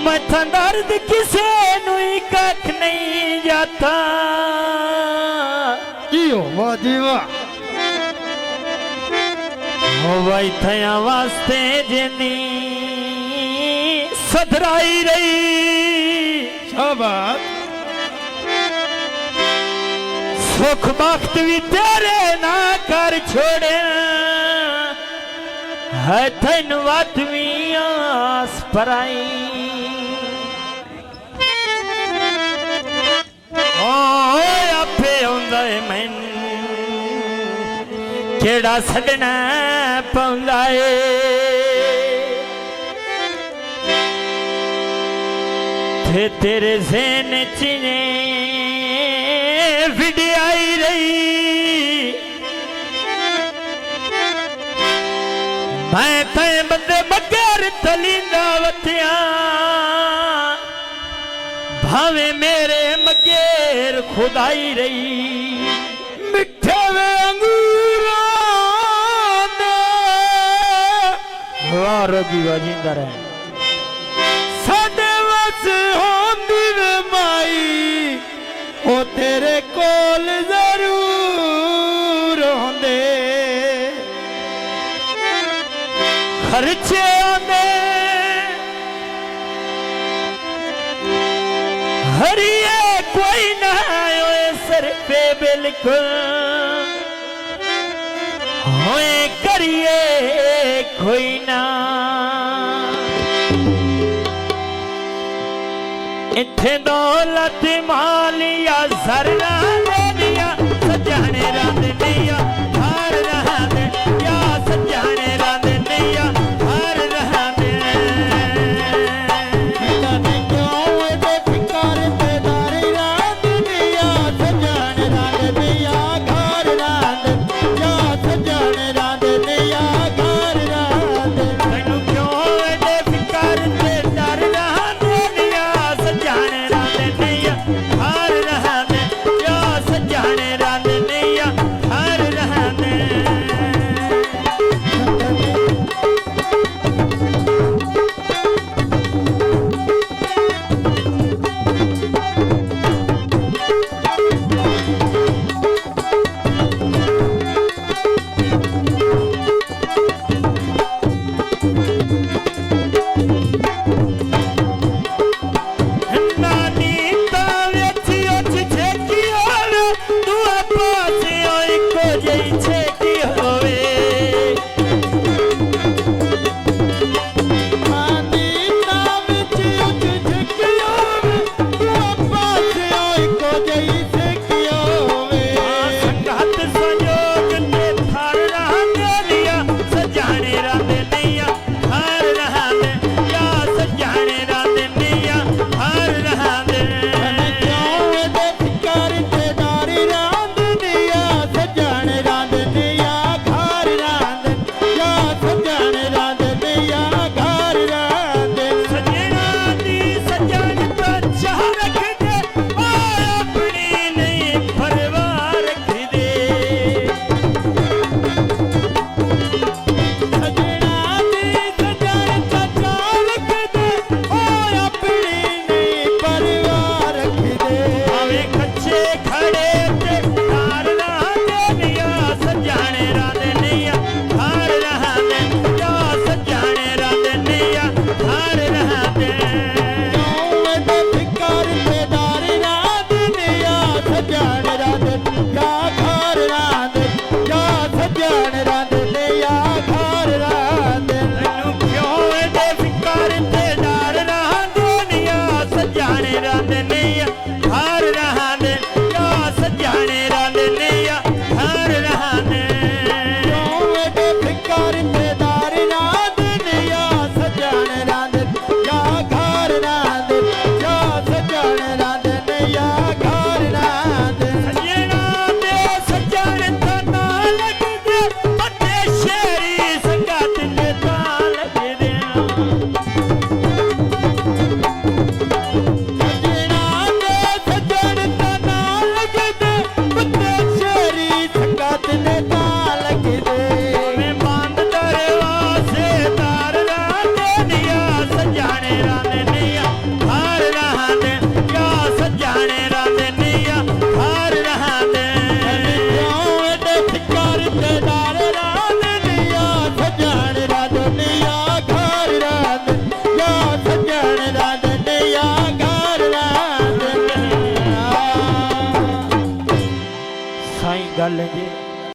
मथा दर्द किसे नुई कख नहीं जाता वाह जी वाह हो भाई थया वास्ते जिनी सधराई रही शाबाश सुख बख्त भी तेरे ना कर छोड़े है थन वत भी आस पराई आपे आंदा है मैनू केड़ा छड़ना पाउंदा है थे तेरे ज़हन च ने विडियाई रही मैं ते बंदे बगैर तलींदा वतिया भावे मेरे मगेर खुदाई रही मिठे वे अंगूरा रोगी जिंदा रहे साडे वस होंदी वे माई ओ तेरे कोल जरूर होंदे खर्चे आंदे हरिए कोई ना होए सर पे बिल्कुल होए करिए कोई ना इत्थे दौलत मालिया जरना लेनिया सजाने रात निया हर रात या सजाने रात निया हर रात ਕਰ ਲੈਂਦੇ